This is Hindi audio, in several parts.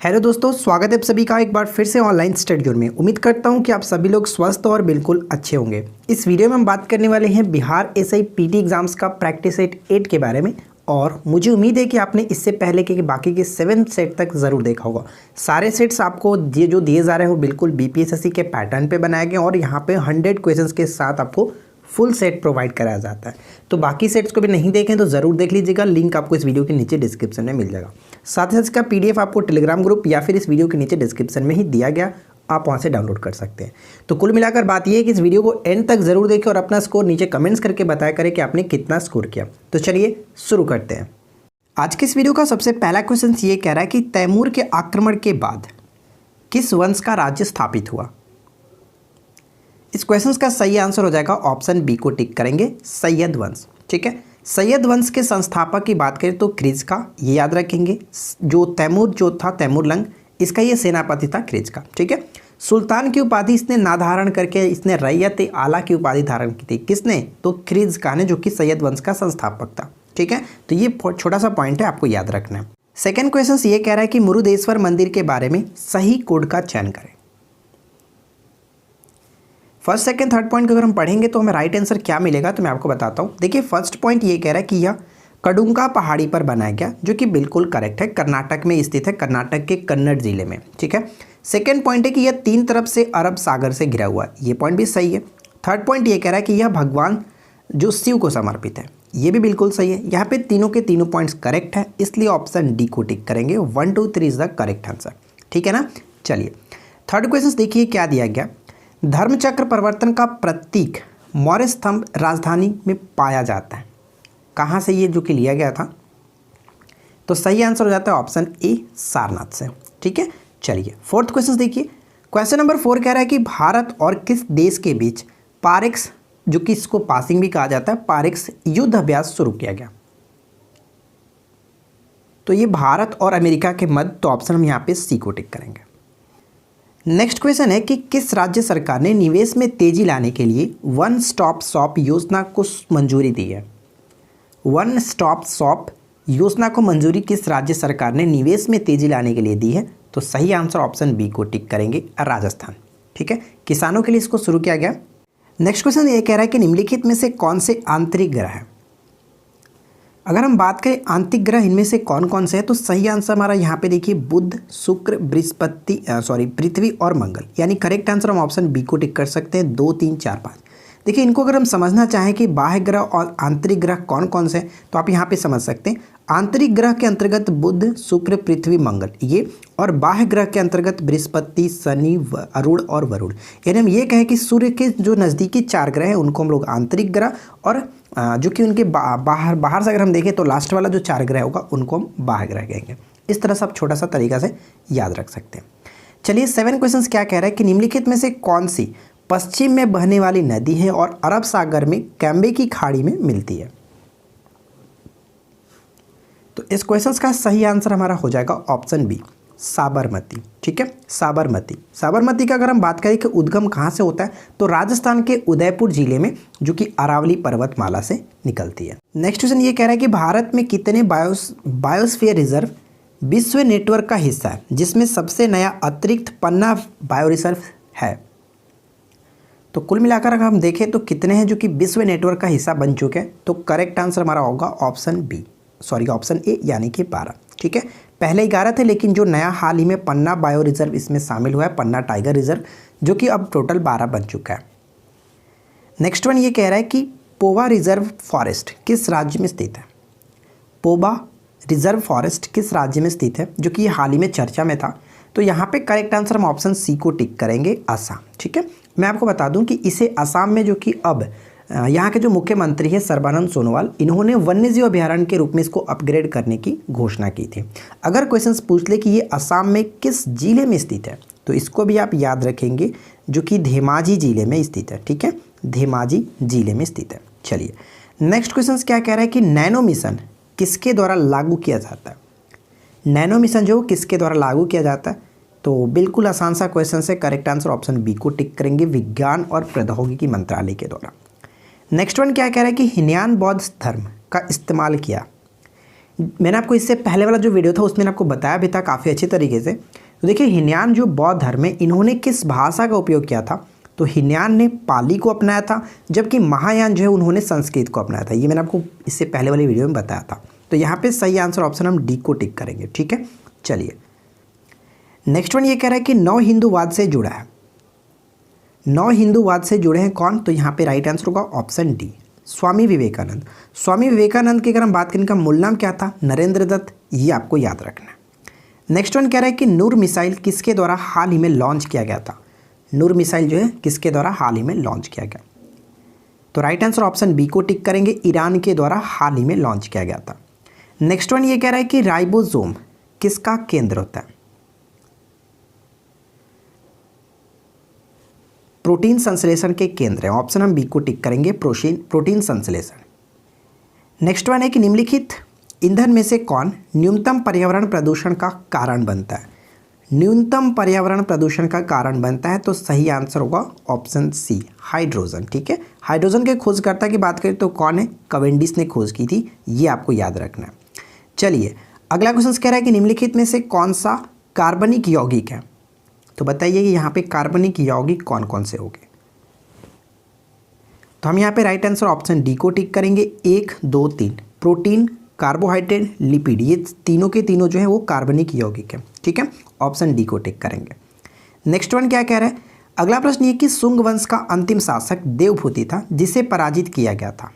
हेलो दोस्तों, स्वागत है आप सभी का एक बार फिर से ऑनलाइन स्टडी जोन में। उम्मीद करता हूं कि आप सभी लोग स्वस्थ और बिल्कुल अच्छे होंगे। इस वीडियो में हम बात करने वाले हैं बिहार एसआई पीटी एग्जाम्स का प्रैक्टिस सेट 8 के बारे में। और मुझे उम्मीद है कि आपने इससे पहले के बाकी के 7 सेट तक ज़रूर देखा होगा। सारे सेट्स आपको ये जो दिए जा रहे हैं वो बिल्कुल बीपीएससी के पैटर्न पे बनाए गए और यहाँ पे 100 क्वेश्चंस के साथ आपको फुल सेट प्रोवाइड कराया जाता है। तो बाकी सेट्स को भी नहीं देखें तो ज़रूर देख लीजिएगा, लिंक आपको इस वीडियो के नीचे डिस्क्रिप्शन में मिल जाएगा। साथ ही साथ इसका पीडीएफ आपको टेलीग्राम ग्रुप या फिर इस वीडियो के नीचे डिस्क्रिप्शन में ही दिया गया, आप वहाँ से डाउनलोड कर सकते हैं। तो कुल मिलाकर बात यह है कि इस वीडियो को एंड तक ज़रूर देखें और अपना स्कोर नीचे कमेंट्स करके बताया करें कि आपने कितना स्कोर किया। तो चलिए शुरू करते हैं। आज के इस वीडियो का सबसे पहला क्वेश्चन ये कह रहा है कि तैमूर के आक्रमण के बाद किस वंश का राज्य स्थापित हुआ। इस क्वेश्चन का सही आंसर हो जाएगा ऑप्शन बी को टिक करेंगे, सैयद वंश। ठीक है, सैयद वंश के संस्थापक की बात करें तो क्रिज का, ये याद रखेंगे। जो तैमूर जो था, तैमूरलंग, इसका ये सेनापति था क्रिज का। ठीक है, सुल्तान की उपाधि इसने ना धारण करके इसने रैयत आला की उपाधि धारण की थी। किसने? तो क्रिज का ने, जो कि सैयद वंश का संस्थापक था। ठीक है, तो ये छोटा सा पॉइंट है, आपको याद रखना है। सेकेंड क्वेश्चन ये कह रहा है कि मुरुदेश्वर मंदिर के बारे में सही कोड का चयन करें। फर्स्ट सेकंड थर्ड पॉइंट को अगर हम पढ़ेंगे तो हमें राइट आंसर क्या मिलेगा, तो मैं आपको बताता हूँ। देखिए, फर्स्ट पॉइंट ये कह रहा है कि यह कड़ुंगा पहाड़ी पर बनाया गया, जो कि बिल्कुल करेक्ट है। कर्नाटक में स्थित है, कर्नाटक के कन्नड़ जिले में। ठीक है, सेकंड पॉइंट है कि यह 3 तरफ से अरब सागर से घिरा हुआ है, ये पॉइंट भी सही है। थर्ड पॉइंट ये कह रहा है कि यह भगवान जो शिव को समर्पित है, ये भी बिल्कुल सही है। यहाँ पे तीनों के तीनों पॉइंट्स करेक्ट है, इसलिए ऑप्शन डी को टिक करेंगे। 1 2 3 इज द करेक्ट आंसर। ठीक है ना। चलिए थर्ड क्वेश्चन देखिए क्या दिया गया। धर्मचक्र परिवर्तन का प्रतीक मौर्य स्तंभ राजधानी में पाया जाता है, कहाँ से ये जो कि लिया गया था? तो सही आंसर हो जाता है ऑप्शन ए, सारनाथ से। ठीक है, चलिए फोर्थ क्वेश्चन देखिए। क्वेश्चन नंबर 4 कह रहा है कि भारत और किस देश के बीच पारेक्स, जो कि इसको पासिंग भी कहा जाता है, पारेक्स युद्ध अभ्यास शुरू किया गया। तो ये भारत और अमेरिका के मध्य, तो ऑप्शन हम यहाँ पे सी को टिक करेंगे। नेक्स्ट क्वेश्चन है कि किस राज्य सरकार ने निवेश में तेजी लाने के लिए वन स्टॉप शॉप योजना को मंजूरी दी है। वन स्टॉप शॉप योजना को मंजूरी किस राज्य सरकार ने निवेश में तेजी लाने के लिए दी है? तो सही आंसर ऑप्शन बी को टिक करेंगे, राजस्थान। ठीक है, किसानों के लिए इसको शुरू किया गया। नेक्स्ट क्वेश्चन ये कह रहा है कि निम्नलिखित में से कौन से आंतरिक ग्रह है। अगर हम बात करें आंतरिक ग्रह इनमें से कौन कौन से हैं, तो सही आंसर हमारा यहाँ पे देखिए बुध, शुक्र, बृहस्पति, पृथ्वी और मंगल। यानी करेक्ट आंसर हम ऑप्शन बी को टिक कर सकते हैं। 2 3 4 5। देखिए, इनको अगर हम समझना चाहें कि बाह्य ग्रह और आंतरिक ग्रह कौन कौन से हैं, तो आप यहाँ पे समझ सकते हैं। आंतरिक ग्रह के अंतर्गत बुध, शुक्र, पृथ्वी, मंगल ये, और बाह्य ग्रह के अंतर्गत बृहस्पति, शनि, अरुण और वरुण। यानी हम ये कहें कि सूर्य के जो नज़दीकी 4 ग्रह हैं उनको हम लोग आंतरिक ग्रह, और जो कि उनके बाहर से अगर हम देखें तो लास्ट वाला जो 4 ग्रह होगा उनको हम बाह्य ग्रह कहेंगे। इस तरह से आप छोटा सा तरीका से याद रख सकते हैं। चलिए 7 क्वेश्चन क्या कह रहा है कि निम्नलिखित में से कौन सी पश्चिम में बहने वाली नदी है और अरब सागर में कैम्बे की खाड़ी में मिलती है। तो इस क्वेश्चन का सही आंसर हमारा हो जाएगा ऑप्शन बी, साबरमती। ठीक है, साबरमती। साबरमती का अगर हम बात करें कि उद्गम कहाँ से होता है, तो राजस्थान के उदयपुर जिले में, जो कि अरावली पर्वतमाला से निकलती है। नेक्स्ट क्वेश्चन ये कह रहा है कि भारत में कितने बायोस्फीयर रिजर्व विश्व नेटवर्क का हिस्सा है, जिसमें सबसे नया अतिरिक्त पन्ना बायो रिजर्व है। तो कुल मिलाकर अगर हम देखें तो कितने हैं जो कि विश्व नेटवर्क का हिस्सा बन चुके हैं, तो करेक्ट आंसर हमारा होगा ऑप्शन ए यानी कि 12। ठीक है, पहले 11 थे, लेकिन जो नया हाल ही में पन्ना बायो रिजर्व इसमें शामिल हुआ है, पन्ना टाइगर रिजर्व, जो कि अब टोटल 12 बन चुका है। नेक्स्ट वन ये कह रहा है कि पोवा रिजर्व फॉरेस्ट किस राज्य में स्थित है। पोवा रिजर्व फॉरेस्ट किस राज्य में स्थित है, जो कि हाल ही में चर्चा में था। तो यहाँ पे करेक्ट आंसर हम ऑप्शन सी को टिक करेंगे, असम। ठीक है, मैं आपको बता दूं कि इसे असम में, जो कि अब यहाँ के जो मुख्यमंत्री हैं सर्बानंद सोनोवाल, इन्होंने वन्यजीव अभयारण्य के रूप में इसको अपग्रेड करने की घोषणा की थी। अगर क्वेश्चन पूछ ले कि ये असम में किस जिले में स्थित है, तो इसको भी आप याद रखेंगे, जो कि धेमाजी जिले में स्थित है। ठीक है, धेमाजी जिले में स्थित है। चलिए नेक्स्ट क्वेश्चन क्या कह रहा है कि नैनो मिशन किसके द्वारा लागू किया जाता है। नैनो मिशन जो किसके द्वारा लागू किया जाता है, तो बिल्कुल आसान सा क्वेश्चन है। करेक्ट आंसर ऑप्शन बी को टिक करेंगे, विज्ञान और प्रौद्योगिकी मंत्रालय के द्वारा। नेक्स्ट वन क्या कह रहा है कि हीनयान बौद्ध धर्म का इस्तेमाल किया। मैंने आपको इससे पहले वाला जो वीडियो था उसमें मैंने आपको बताया भी था काफ़ी अच्छी तरीके से। तो देखिए हिनयान जो बौद्ध धर्म है इन्होंने किस भाषा का उपयोग किया था, तो हिनयान ने पाली को अपनाया था, जबकि महायान जो है उन्होंने संस्कृत को अपनाया था। ये मैंने आपको इससे पहले वाली वीडियो में बताया था। तो यहाँ पे सही आंसर ऑप्शन हम डी को टिक करेंगे। ठीक है, चलिए नेक्स्ट वन ये कह रहा है कि नव हिंदूवाद से जुड़ा है। नव हिंदूवाद से जुड़े हैं कौन, तो यहाँ पे राइट आंसर होगा ऑप्शन डी, स्वामी विवेकानंद। स्वामी विवेकानंद की अगर हम बात करें, इनका मूल नाम क्या था, नरेंद्र दत्त। ये आपको याद रखना है। नेक्स्ट वन कह रहा है कि नूर मिसाइल किसके द्वारा हाल ही में लॉन्च किया गया था। नूर मिसाइल जो है किसके द्वारा हाल ही में लॉन्च किया गया, तो राइट आंसर ऑप्शन बी को टिक करेंगे, ईरान के द्वारा हाल ही में लॉन्च किया गया था। नेक्स्ट वन ये कह रहा है कि राइबोसोम किसका केंद्र होता है, प्रोटीन संश्लेषण के केंद्र है। ऑप्शन हम बी को टिक करेंगे, प्रोटीन संश्लेषण। नेक्स्ट वन है कि निम्नलिखित ईंधन में से कौन न्यूनतम पर्यावरण प्रदूषण का कारण बनता है। न्यूनतम पर्यावरण प्रदूषण का कारण बनता है, तो सही आंसर होगा ऑप्शन सी, हाइड्रोजन। ठीक है, हाइड्रोजन के खोजकर्ता की बात करें तो कौन है, कैवेंडिश ने खोज की थी। ये आपको याद रखना है। चलिए अगला क्वेश्चन कह रहा है कि निम्नलिखित में से कौन सा कार्बनिक यौगिक है, तो बताइए कि यहाँ पे कार्बनिक यौगिक कौन कौन से होंगे। तो हम यहाँ पे राइट आंसर ऑप्शन डी को टिक करेंगे, 1 2 3, प्रोटीन, कार्बोहाइड्रेट, लिपिड, ये तीनों के तीनों जो है वो कार्बनिक यौगिक है। ठीक है, ऑप्शन डी को टिक करेंगे। नेक्स्ट वन क्या कह रहा है, अगला प्रश्न ये कि शुंग वंश का अंतिम शासक देवभूति था जिसे पराजित किया गया था।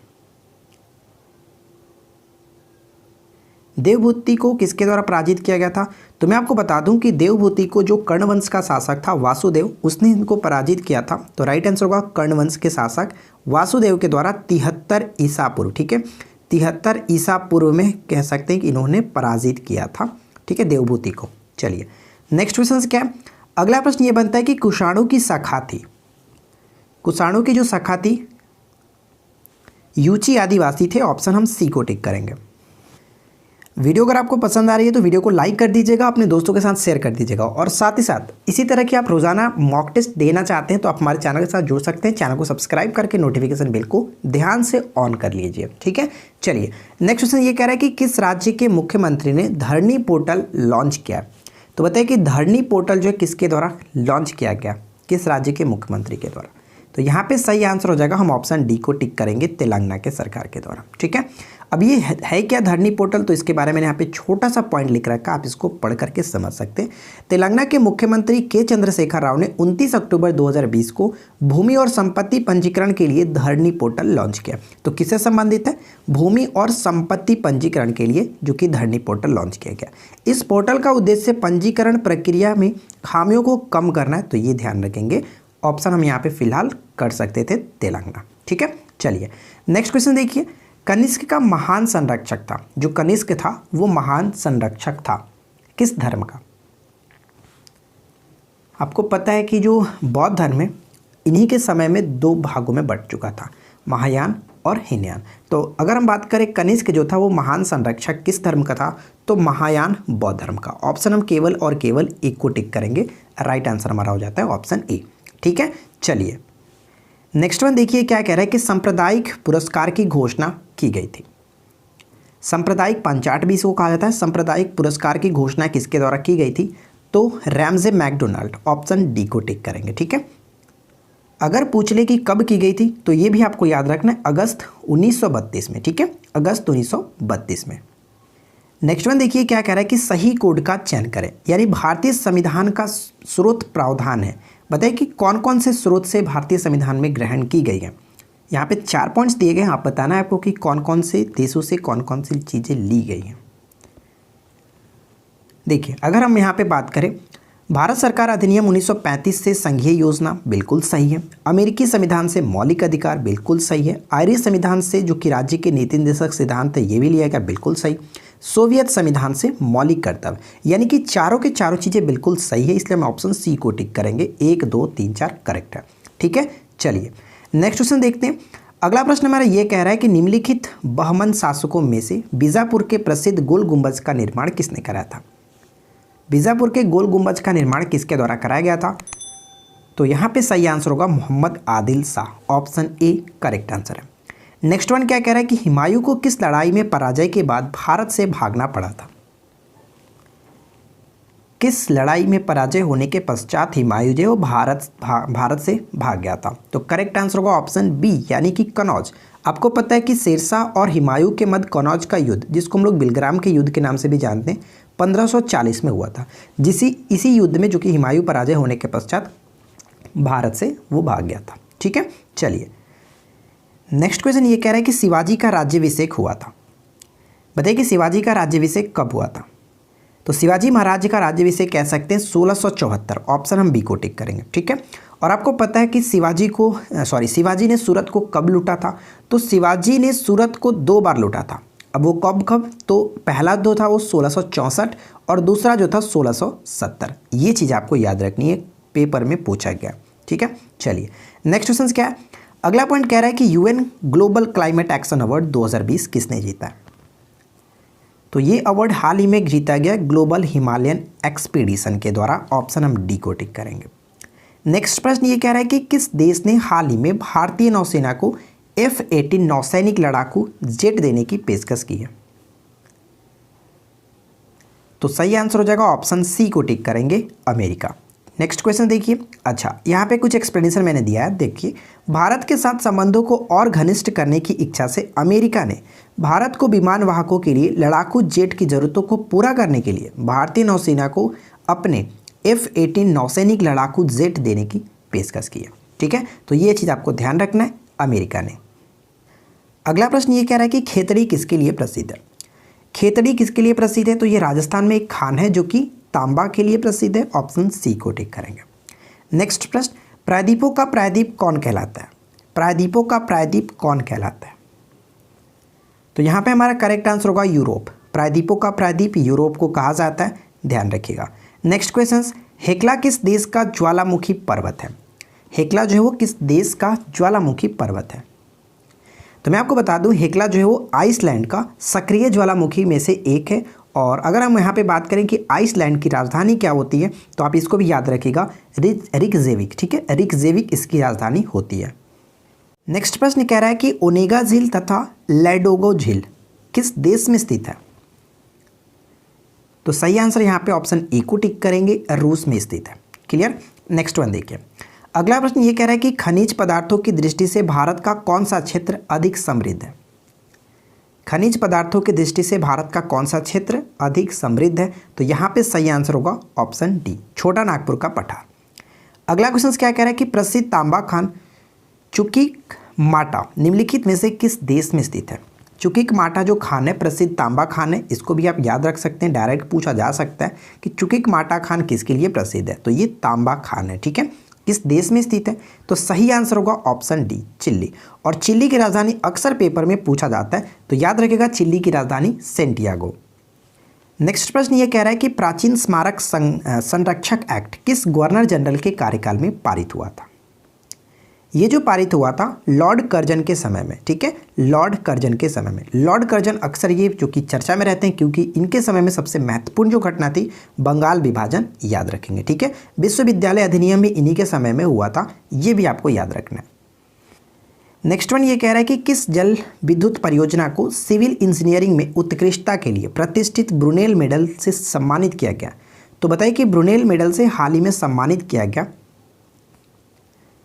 देवभूति को किसके द्वारा पराजित किया गया था, तो मैं आपको बता दूं कि देवभूति को जो कर्ण वंश का शासक था वासुदेव, उसने इनको पराजित किया था। तो राइट आंसर होगा कर्ण वंश के शासक वासुदेव के द्वारा 73 ईसा पूर्व। ठीक है, 73 ईसा पूर्व में कह सकते हैं कि इन्होंने पराजित किया था। ठीक है, देवभूति को। चलिए नेक्स्ट क्वेश्चन क्या है, अगला प्रश्न ये बनता है कि कुषाणु की शाखा थी, कुषाणु की जो शाखा थी यूची आदिवासी थे। ऑप्शन हम सी को टिक करेंगे। वीडियो अगर आपको पसंद आ रही है तो वीडियो को लाइक कर दीजिएगा, अपने दोस्तों के साथ शेयर कर दीजिएगा, और साथ ही साथ इसी तरह की आप रोजाना मॉक टेस्ट देना चाहते हैं तो आप हमारे चैनल के साथ जुड़ सकते हैं। चैनल को सब्सक्राइब करके नोटिफिकेशन बेल को ध्यान से ऑन कर लीजिए। ठीक है, चलिए नेक्स्ट क्वेश्चन ये कह रहा है कि किस राज्य के मुख्यमंत्री ने धरनी पोर्टल लॉन्च किया। तो बताइए कि धरनी पोर्टल जो है किसके द्वारा लॉन्च किया गया, किस राज्य के मुख्यमंत्री के द्वारा। तो यहाँ पे सही आंसर हो जाएगा, हम ऑप्शन डी को टिक करेंगे, तेलंगाना के सरकार के द्वारा। ठीक है, अब ये है क्या धरनी पोर्टल, तो इसके बारे में यहाँ पे छोटा सा पॉइंट लिख रखा है, आप इसको पढ़ करके समझ सकते हैं। तेलंगाना के मुख्यमंत्री के चंद्रशेखर राव ने 29 अक्टूबर 2020 को भूमि और संपत्ति पंजीकरण के लिए धरनी पोर्टल लॉन्च किया। तो किससे संबंधित है, भूमि और संपत्ति पंजीकरण के लिए जो कि धरनी पोर्टल लॉन्च किया गया। इस पोर्टल का उद्देश्य पंजीकरण प्रक्रिया में खामियों को कम करना है, तो ये ध्यान रखेंगे। ऑप्शन हम यहाँ पे फिलहाल कर सकते थे तेलंगाना। ठीक है, चलिए नेक्स्ट क्वेश्चन देखिए, कनिष्क का महान संरक्षक था, जो कनिष्क था वो महान संरक्षक था किस धर्म का। आपको पता है कि जो बौद्ध धर्म है इन्हीं के समय में 2 भागों में बंट चुका था, महायान और हीनयान। तो अगर हम बात करें कनिष्क जो था वो महान संरक्षक किस धर्म का था, तो महायान बौद्ध धर्म का। ऑप्शन हम केवल और केवल एक को टिक करेंगे, राइट आंसर हमारा हो जाता है ऑप्शन ए। ठीक है, चलिए नेक्स्ट वन देखिए क्या कह रहा है कि सांप्रदायिक पुरस्कार की घोषणा की गई थी। सांप्रदायिक पंचाट भी इसको कहा जाता है। सांप्रदायिक पुरस्कार की घोषणा किसके द्वारा की गई थी, तो रैमजे मैकडोनाल्ड। ऑप्शन डी को टिक करेंगे। ठीक है, अगर पूछ ले कि कब की गई थी तो ये भी आपको याद रखना है, अगस्त 1932 में। ठीक है, अगस्त 1932 में। नेक्स्ट वन देखिए क्या कह रहा है कि सही कोड का चयन करें, यानी भारतीय संविधान का स्रोत प्रावधान है। बताइए कि कौन कौन से स्रोत से भारतीय संविधान में ग्रहण की गई है। यहाँ पे 4 पॉइंट्स दिए गए हैं, आप बताना है आपको कि कौन कौन से देशों से कौन कौन सी चीज़ें ली गई हैं। देखिए अगर हम यहाँ पे बात करें, भारत सरकार अधिनियम 1935 से संघीय योजना बिल्कुल सही है। अमेरिकी संविधान से मौलिक अधिकार बिल्कुल सही है। आयरिश संविधान से जो कि राज्य के नीति निर्देशक सिद्धांत है ये भी लिया गया, बिल्कुल सही। सोवियत संविधान से मौलिक कर्तव्य, यानी कि चारों के चारों चीज़ें बिल्कुल सही है, इसलिए हम ऑप्शन सी को टिक करेंगे। 1 2 3 4 करेक्ट है। ठीक है, चलिए नेक्स्ट क्वेश्चन देखते हैं। अगला प्रश्न हमारा ये कह रहा है कि निम्नलिखित बहमन शासकों में से बीजापुर के प्रसिद्ध गोल गुंबज का निर्माण किसने कराया था। बीजापुर के गोल गुंबज का निर्माण किसके द्वारा कराया गया था, तो यहाँ पे सही आंसर होगा Mohammad Adil Shah. Option A correct answer है। नेक्स्ट वन क्या कह रहा है कि हुमायूं को किस लड़ाई में पराजय के बाद भारत से भागना पड़ा था? किस लड़ाई में पराजय होने के पश्चात हुमायूं जो भारत से भाग गया था? तो करेक्ट आंसर होगा ऑप्शन बी यानी कि कनौज। आपको पता है कि शेरशाह और हुमायूं के मध्य कनौज का युद्ध, जिसको हम लोग बिलग्राम के युद्ध के नाम से भी जानते हैं, 1540 में हुआ था। इसी युद्ध में जो कि हुमायूं पराजय होने के पश्चात भारत से वो भाग गया था। ठीक है, चलिए नेक्स्ट क्वेश्चन ये कह रहा है कि शिवाजी का राज्याभिषेक हुआ था। बताइए कि शिवाजी का राज्याभिषेक कब हुआ था? तो शिवाजी महाराज का राज्याभिषेक कह सकते हैं 1674, ऑप्शन हम बी को टिक करेंगे। ठीक है, और आपको पता है कि शिवाजी ने सूरत को कब लूटा था? तो शिवाजी ने सूरत को 2 बार लूटा था। अब वो कब? तो पहला जो था वो 1664 और दूसरा जो था 1670। ये चीज़ आपको याद रखनी है, पेपर में पूछा गया। ठीक है, चलिए नेक्स्ट क्वेश्चन क्या है? अगला पॉइंट कह रहा है कि UN global climate action award 2020 किसने जीता है? तो ये अवार्ड हाल ही में जीता गया ग्लोबल हिमालयन एक्सपीडिशन के द्वारा, ऑप्शन हम डी को टिक करेंगे। नेक्स्ट प्रश्न ये कह रहा है कि किस देश ने हाल ही में भारतीय नौसेना को F-18 नौसैनिक लड़ाकू जेट देने की पेशकश की है? तो सही आंसर हो जाएगा ऑप्शन सी को टिक करेंगे, अमेरिका। नेक्स्ट क्वेश्चन देखिए। अच्छा, यहाँ पे कुछ एक्सप्लेनेशन मैंने दिया है, देखिए। भारत के साथ संबंधों को और घनिष्ठ करने की इच्छा से अमेरिका ने भारत को विमान वाहकों के लिए लड़ाकू जेट की ज़रूरतों को पूरा करने के लिए भारतीय नौसेना को अपने F-18 नौसैनिक लड़ाकू जेट देने की पेशकश की है। ठीक है, तो ये चीज़ आपको ध्यान रखना है, अमेरिका ने। अगला प्रश्न ये कह रहा है कि खेतड़ी किसके लिए प्रसिद्ध है? खेतड़ी किसके लिए प्रसिद्ध है? तो ये राजस्थान में एक खान है जो कि तांबा के लिए प्रसिद्ध है, ऑप्शन सी को टिक करेंगे। नेक्स्ट प्रश्न, प्रायद्वीपों का प्रायद्वीप कौन कहलाता है? प्रायद्वीपों का प्रायद्वीप कौन कहलाता है? तो यहाँ पे हमारा करेक्ट आंसर होगा यूरोप। प्रायद्वीपों का प्रायद्वीप यूरोप को कहा जाता है, ध्यान रखिएगा। नेक्स्ट क्वेश्चन, हेक्ला किस देश का ज्वालामुखी पर्वत है? हेक्ला जो है वो किस देश का ज्वालामुखी पर्वत है? तो मैं आपको बता दूं, हेक्ला जो है वो आइसलैंड का सक्रिय ज्वालामुखी में से एक है। और अगर हम यहाँ पे बात करें कि आइसलैंड की राजधानी क्या होती है, तो आप इसको भी याद रखिएगा, रिकजेविक। ठीक है, रिकजेविक इसकी राजधानी होती है। नेक्स्ट प्रश्न कह रहा है कि ओनेगा झील तथा लैडोगो झील किस देश में स्थित है? तो सही आंसर यहाँ पे ऑप्शन ए को टिक करेंगे, रूस में स्थित है। क्लियर। नेक्स्ट वन देखिए। अगला प्रश्न ये कह रहा है कि खनिज पदार्थों की दृष्टि से भारत का कौन सा क्षेत्र अधिक समृद्ध है? खनिज पदार्थों की दृष्टि से भारत का कौन सा क्षेत्र अधिक समृद्ध है? तो यहाँ पे सही आंसर होगा ऑप्शन डी, छोटा नागपुर का पठार। अगला क्वेश्चन क्या कह रहा है कि प्रसिद्ध तांबा खान चुकिक माटा निम्नलिखित में से किस देश में स्थित है? चुकिक माटा जो खान है, प्रसिद्ध तांबा खान है, इसको भी आप याद रख सकते हैं, डायरेक्ट पूछा जा सकता है कि चुकिक माटा खान किसके लिए प्रसिद्ध है? तो ये तांबा खान है। ठीक है, किस देश में स्थित है? तो सही आंसर होगा ऑप्शन डी, चिली। और चिली की राजधानी अक्सर पेपर में पूछा जाता है, तो याद रखिएगा चिली की राजधानी सेंटियागो। नेक्स्ट प्रश्न ये कह रहा है कि प्राचीन स्मारक संरक्षक एक्ट किस गवर्नर जनरल के कार्यकाल में पारित हुआ था? ये जो पारित हुआ था लॉर्ड कर्जन के समय में। ठीक है, लॉर्ड कर्जन के समय में। लॉर्ड कर्जन अक्सर ये जो कि चर्चा में रहते हैं, क्योंकि इनके समय में सबसे महत्वपूर्ण जो घटना थी बंगाल विभाजन, याद रखेंगे। ठीक है, विश्वविद्यालय अधिनियम भी इन्हीं के समय में हुआ था, ये भी आपको याद रखना है। नेक्स्ट वन ये कह रहा है कि किस जल विद्युत परियोजना को सिविल इंजीनियरिंग में उत्कृष्टता के लिए प्रतिष्ठित ब्रुनेल मेडल से सम्मानित किया गया? तो बताइए कि ब्रुनेल मेडल से हाल ही में सम्मानित किया गया।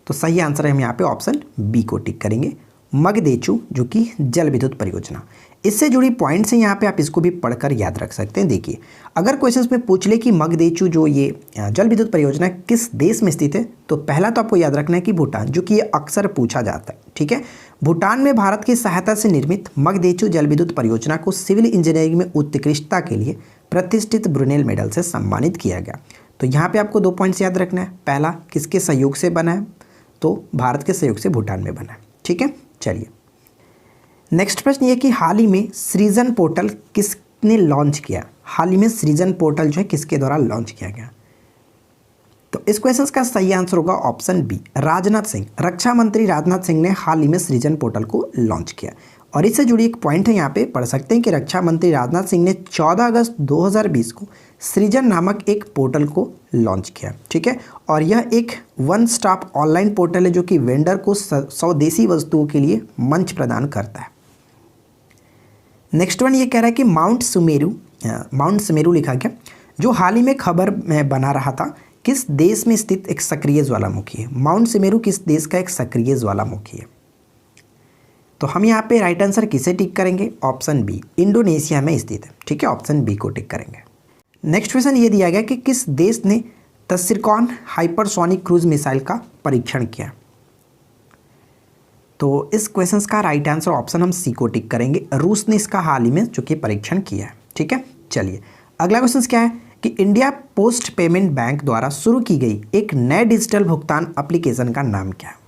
तो सही आंसर है हम यहाँ पे ऑप्शन बी को टिक करेंगे, मगदेचू, जो कि जल विद्युत परियोजना। इससे जुड़ी पॉइंट्स हैं यहाँ पे, आप इसको भी पढ़कर याद रख सकते हैं। देखिए, अगर क्वेश्चंस में पूछ ले कि मगदेचू जो ये जल विद्युत परियोजना किस देश में स्थित है, तो पहला तो आपको याद रखना है कि भूटान, जो कि ये अक्सर पूछा जाता है। ठीक है, भूटान में भारत की सहायता से निर्मित मगदेचू जल विद्युत परियोजना को सिविल इंजीनियरिंग में उत्कृष्टता के लिए प्रतिष्ठित ब्रुनेल मेडल से सम्मानित किया गया। तो यहाँ पे आपको 2 पॉइंट्स याद रखना है। पहला, किसके सहयोग से बना है? तो भारत के सहयोग से भूटान में बना है। ठीक है, चलिए नेक्स्ट प्रश्न ये कि हाल ही में सृजन पोर्टल किसने लॉन्च किया? हाल ही में सृजन पोर्टल जो है किसके द्वारा लॉन्च किया गया? तो इस क्वेश्चन का सही आंसर होगा ऑप्शन बी, राजनाथ सिंह। रक्षा मंत्री राजनाथ सिंह ने हाल ही में सृजन पोर्टल को लॉन्च किया। और इससे जुड़ी एक पॉइंट है, यहाँ पे पढ़ सकते हैं कि रक्षा मंत्री राजनाथ सिंह ने 14 अगस्त 2020 को सृजन नामक एक पोर्टल को लॉन्च किया, ठीक है। और यह एक वन स्टॉप ऑनलाइन पोर्टल है जो कि वेंडर को स्वदेशी वस्तुओं के लिए मंच प्रदान करता है। नेक्स्ट वन ये कह रहा है कि माउंट सुमेरु लिखा गया, जो हाल ही में खबर में बना रहा था, किस देश में स्थित एक सक्रिय ज्वालामुखी है। माउंट सुमेरु किस देश का एक सक्रिय ज्वालामुखी है। तो हम यहाँ पे राइट आंसर किसे टिक करेंगे, ऑप्शन बी, इंडोनेशिया में स्थित है, ठीक है, ऑप्शन बी को टिक करेंगे। नेक्स्ट क्वेश्चन ये दिया गया कि किस देश ने तस्सिरकॉन हाइपरसोनिक क्रूज मिसाइल का परीक्षण किया। तो इस क्वेश्चन का राइट आंसर ऑप्शन हम सी को टिक करेंगे, रूस ने इसका हाल ही में जो कि परीक्षण किया है, ठीक है। चलिए अगला क्वेश्चन क्या है कि इंडिया पोस्ट पेमेंट बैंक द्वारा शुरू की गई एक नए डिजिटल भुगतान एप्लीकेशन का नाम क्या है।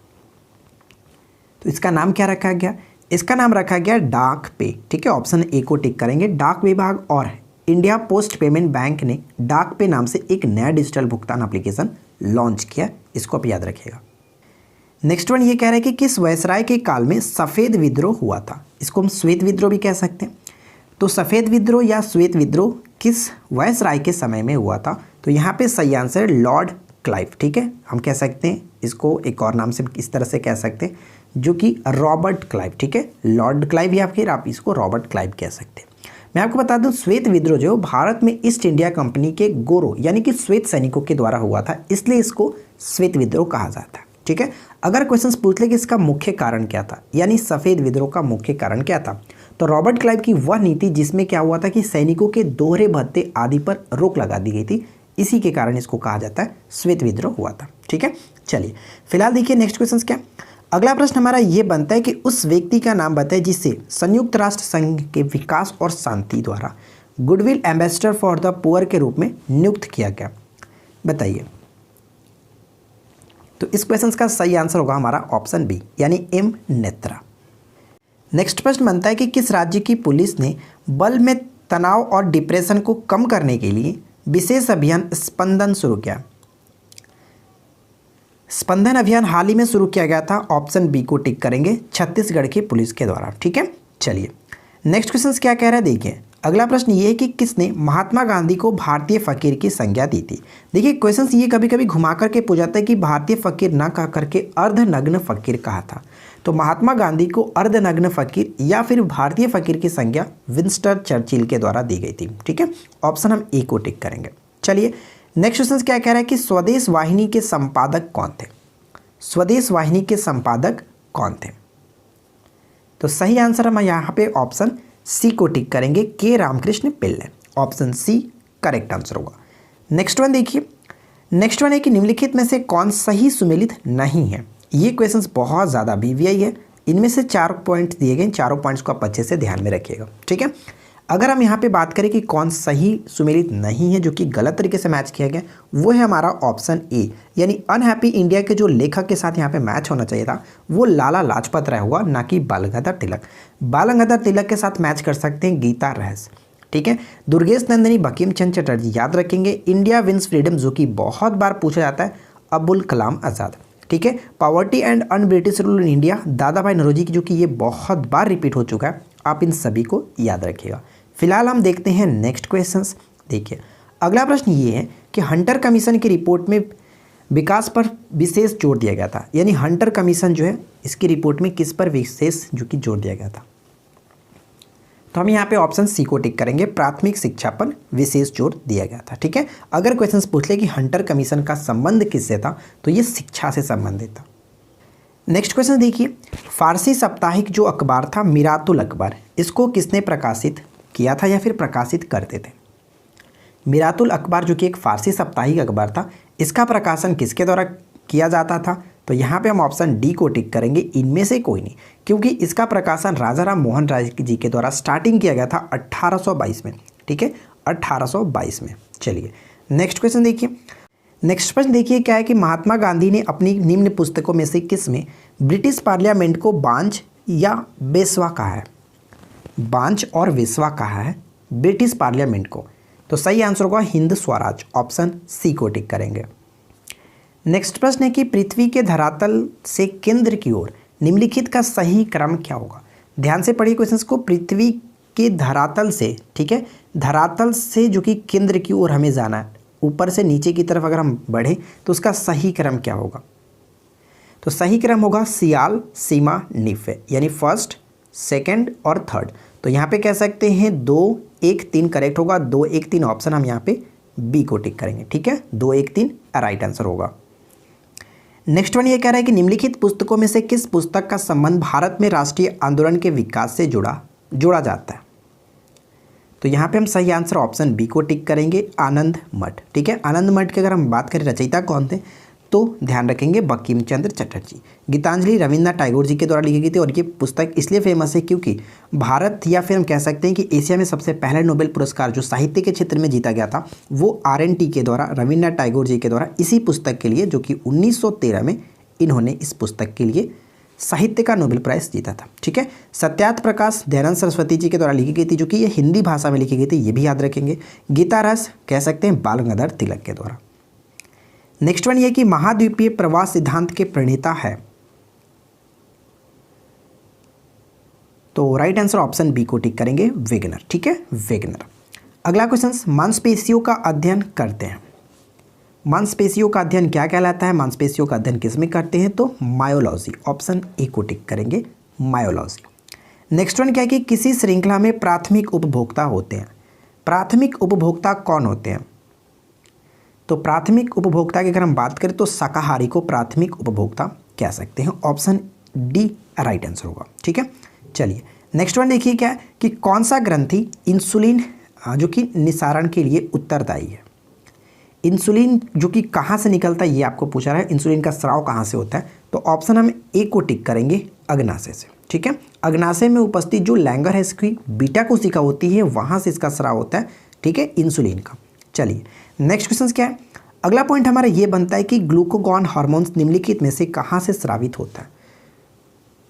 तो इसका नाम क्या रखा गया, इसका नाम रखा गया डाक पे, ठीक है, ऑप्शन ए को टिक करेंगे। डाक विभाग और इंडिया पोस्ट पेमेंट बैंक ने डाक पे नाम से एक नया डिजिटल भुगतान एप्लीकेशन लॉन्च किया, इसको आप याद रखिएगा। नेक्स्ट वन ये कह रहा है कि किस वायसराय के काल में सफ़ेद विद्रोह हुआ था। इसको हम श्वेत विद्रोह भी कह सकते हैं। तो सफ़ेद विद्रोह या श्वेत विद्रोह किस वायसराय के समय में हुआ था। तो यहाँ पे सही आंसर लॉर्ड क्लाइव, ठीक है, हम कह सकते हैं इसको एक और नाम से इस तरह से कह सकते हैं जो कि रॉबर्ट क्लाइव, ठीक है, लॉर्ड क्लाइव या फिर आप इसको रॉबर्ट क्लाइव कह सकते हैं। मैं आपको बता दूं श्वेत विद्रोह जो भारत में ईस्ट इंडिया कंपनी के गोरो यानी कि श्वेत सैनिकों के द्वारा हुआ था, इसलिए इसको श्वेत विद्रोह कहा जाता है, ठीक है। अगर क्वेश्चन पूछ ले कि इसका मुख्य कारण क्या था, यानी सफ़ेद विद्रोह का मुख्य कारण क्या था, तो रॉबर्ट क्लाइव की वह नीति जिसमें क्या हुआ था कि सैनिकों के दोहरे भत्ते आदि पर रोक लगा दी गई थी, इसी के कारण इसको कहा जाता है श्वेत विद्रोह हुआ था, ठीक है। चलिए फिलहाल देखिए नेक्स्ट क्वेश्चन क्या। अगला प्रश्न हमारा ये बनता है कि उस व्यक्ति का नाम बताए जिसे संयुक्त राष्ट्र संघ के विकास और शांति द्वारा goodwill ambassador for the poor के रूप में नियुक्त किया गया, बताइए। तो इस क्वेश्चन का सही आंसर होगा हमारा ऑप्शन बी यानी एम नेत्रा। नेक्स्ट प्रश्न बनता है कि किस राज्य की पुलिस ने बल में तनाव और डिप्रेशन को कम करने के लिए विशेष अभियान स्पंदन शुरू किया। स्पंदन अभियान हाल ही में शुरू किया गया था, ऑप्शन बी को टिक करेंगे, छत्तीसगढ़ की पुलिस के द्वारा, ठीक है। चलिए नेक्स्ट क्वेश्चन क्या कह रहा है, देखिए अगला प्रश्न ये है कि किसने महात्मा गांधी को भारतीय फकीर की संज्ञा दी थी। देखिए क्वेश्चन ये कभी कभी घुमा करके पूछाता है कि भारतीय फकीर ना कह करके अर्धनग्न फकीर कहा था। तो महात्मा गांधी को अर्धनग्न फकीर या फिर भारतीय फकीर की संज्ञा विंस्टन चर्चिल के द्वारा दी गई थी, ठीक है, ऑप्शन हम ए को टिक करेंगे। चलिए नेक्स्ट क्वेश्चन क्या कह रहा है कि स्वदेश वाहिनी के संपादक कौन थे। स्वदेश वाहिनी के संपादक कौन थे। तो सही आंसर हम यहाँ पे ऑप्शन सी को टिक करेंगे, के रामकृष्ण पिल्ले, ऑप्शन सी करेक्ट आंसर होगा। नेक्स्ट वन देखिए, नेक्स्ट वन है कि निम्नलिखित में से कौन सही सुमेलित नहीं है। ये क्वेश्चंस बहुत ज़्यादा BVI है, इनमें से 4 पॉइंट दिए गए, चारों पॉइंट्स को आप अच्छे से ध्यान में रखिएगा, ठीक है। अगर हम यहाँ पे बात करें कि कौन सही सुमेलित नहीं है जो कि गलत तरीके से मैच किया गया, वो है हमारा ऑप्शन ए यानी अनहैप्पी इंडिया के जो लेखक के साथ यहाँ पे मैच होना चाहिए था वो लाला लाजपत राय हुआ, ना कि बाल गंगाधर तिलक। बाल गंगाधर तिलक के साथ मैच कर सकते हैं गीता रहस, ठीक है। दुर्गेश नंदिनी बंकिम चंद्र चटर्जी याद रखेंगे। इंडिया विंस फ्रीडम जो कि बहुत बार पूछा जाता है अबुल कलाम आज़ाद, ठीक है। Poverty and un British rule in India दादा भाई नौरोजी की जो कि ये बहुत बार रिपीट हो चुका है, आप इन सभी को याद रखिएगा। फिलहाल हम देखते हैं नेक्स्ट क्वेश्चंस। देखिए अगला प्रश्न ये है कि हंटर कमीशन की रिपोर्ट में विकास पर विशेष जोर दिया गया था, यानी हंटर कमीशन जो है इसकी रिपोर्ट में किस पर विशेष जो कि जोर दिया गया था। तो हम यहाँ पे ऑप्शन सी को टिक करेंगे, प्राथमिक शिक्षा पर विशेष जोर दिया गया था, ठीक है। अगर क्वेश्चन पूछ ले कि हंटर कमीशन का संबंध किससे था तो ये शिक्षा से संबंधित था। नेक्स्ट क्वेश्चन देखिए, फारसी साप्ताहिक जो अखबार था मिरातुल अखबार, इसको किसने प्रकाशित किया था या फिर प्रकाशित करते थे। मिरातुल अखबार जो कि एक फारसी साप्ताहिक अखबार था, इसका प्रकाशन किसके द्वारा किया जाता था। तो यहाँ पे हम ऑप्शन डी को टिक करेंगे, इनमें से कोई नहीं, क्योंकि इसका प्रकाशन राजा राम मोहन राय जी के द्वारा स्टार्टिंग किया गया था 1822 में, ठीक है, 1822 में। चलिए नेक्स्ट क्वेश्चन देखिए। नेक्स्ट प्रश्न देखिए क्या है कि महात्मा गांधी ने अपनी निम्न पुस्तकों में से किस में ब्रिटिश पार्लियामेंट को बांझ या बेसवा कहा है। बांझ और वेसवा कहा है ब्रिटिश पार्लियामेंट को। तो सही आंसर होगा हिंद स्वराज, ऑप्शन सी को टिक करेंगे। नेक्स्ट प्रश्न है कि पृथ्वी के धरातल से केंद्र की ओर निम्नलिखित का सही क्रम क्या होगा। ध्यान से पढ़िए क्वेश्चंस को। पृथ्वी कि धरातल से, ठीक है, धरातल से जो कि केंद्र की ओर हमें जाना है, ऊपर से नीचे की तरफ अगर हम बढ़े तो उसका सही क्रम क्या होगा? तो सही क्रम होगा सियाल, सीमा, निफे, यानी फर्स्ट, सेकंड और थर्ड। तो यहाँ पे कह सकते हैं 2, 1, 3 करेक्ट होगा। 2, 1, 3 ऑप्शन हम यहाँ पे बी को टिक करेंगे, ठीक है। 2, 1, 3 राइट आंसर होगा। नेक्स्ट वन ये कह रहा है कि निम्नलिखित पुस्तकों में से किस पुस्तक का संबंध भारत में राष्ट्रीय आंदोलन के विकास से जोड़ा जाता है? तो यहाँ पे हम सही आंसर ऑप्शन बी को टिक करेंगे, आनंद मठ, ठीक है। आनंद मठ की अगर हम बात करें रचयिता कौन थे तो ध्यान रखेंगे बंकिम चंद्र चटर्जी। गीतांजलि रविन्द्रनाथ टैगोर जी के द्वारा लिखी गई थी और ये पुस्तक इसलिए फेमस है क्योंकि भारत या फिर हम कह सकते हैं कि एशिया में सबसे पहला नोबेल पुरस्कार जो साहित्य के क्षेत्र में जीता गया था वो RNT के द्वारा, रविन्द्रनाथ टैगोर जी के द्वारा, इसी पुस्तक के लिए, जो कि 1913 में इन्होंने इस पुस्तक के लिए साहित्य का नोबेल प्राइज़ जीता था, ठीक है। सत्यार्थ प्रकाश दयानंद सरस्वती जी के द्वारा लिखी गई थी, जो कि ये हिंदी भाषा में लिखी गई थी, ये भी याद रखेंगे। गीता रस कह सकते हैं बाल गंगाधर तिलक के द्वारा। नेक्स्ट वन ये कि महाद्वीपीय प्रवास सिद्धांत के प्रणेता है, तो राइट आंसर ऑप्शन बी को टिक करेंगे, वेगनर, ठीक है, वेगनर। अगला क्वेश्चन, मांसपेशियों का अध्ययन करते हैं। मांसपेशियों का अध्ययन क्या कहलाता है? मांसपेशियों का अध्ययन किस में करते हैं? तो मायोलॉजी, ऑप्शन ए को टिक करेंगे, मायोलॉजी। नेक्स्ट वन क्या है कि किसी श्रृंखला में प्राथमिक उपभोक्ता होते हैं। प्राथमिक उपभोक्ता कौन होते हैं? तो प्राथमिक उपभोक्ता की अगर हम बात करें तो शाकाहारी को प्राथमिक उपभोक्ता कह सकते हैं, ऑप्शन डी राइट आंसर होगा, ठीक है। चलिए नेक्स्ट वन देखिए क्या है कि कौन सा ग्रंथि इंसुलिन जो कि निसारण के लिए उत्तरदायी है। इंसुलिन जो कि कहाँ से निकलता है ये आपको पूछा रहा है, इंसुलिन का स्राव कहाँ से होता है, तो ऑप्शन हम ए को टिक करेंगे, अग्नाशय से, ठीक है। अग्नाशय में उपस्थित जो लैंगर है इसकी बीटा कोशिका होती है, वहाँ से इसका स्राव होता है, ठीक है, इंसुलिन का। चलिए नेक्स्ट क्वेश्चन क्या है, अगला पॉइंट हमारा ये बनता है कि ग्लूकागॉन हार्मोन्स निम्नलिखित में से कहाँ से स्रावित होता है।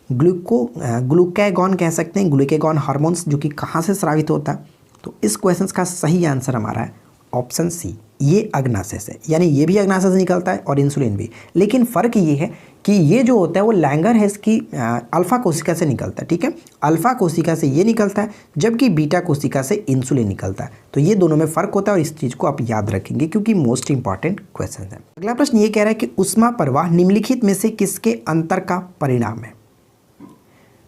ग्लूकागॉन कह सकते हैं, ग्लूकागॉन हार्मोन्स जो कि कहाँ से स्रावित होता है, तो इस क्वेश्चन का सही आंसर हमारा है ऑप्शन सी, ये अग्नाशय से, यानी ये भी अग्नाशय से निकलता है और इंसुलिन भी। लेकिन फ़र्क ये है कि ये जो होता है वो लैंगर है इसकी अल्फा कोशिका से निकलता है, ठीक है, अल्फा कोशिका से ये निकलता है, जबकि बीटा कोशिका से इंसुलिन निकलता है। तो ये दोनों में फ़र्क होता है और इस चीज़ को आप याद रखेंगे क्योंकि मोस्ट इंपॉर्टेंट क्वेश्चन है। अगला प्रश्न ये कह रहा है कि ऊष्मा प्रवाह निम्नलिखित में से किसके अंतर का परिणाम है।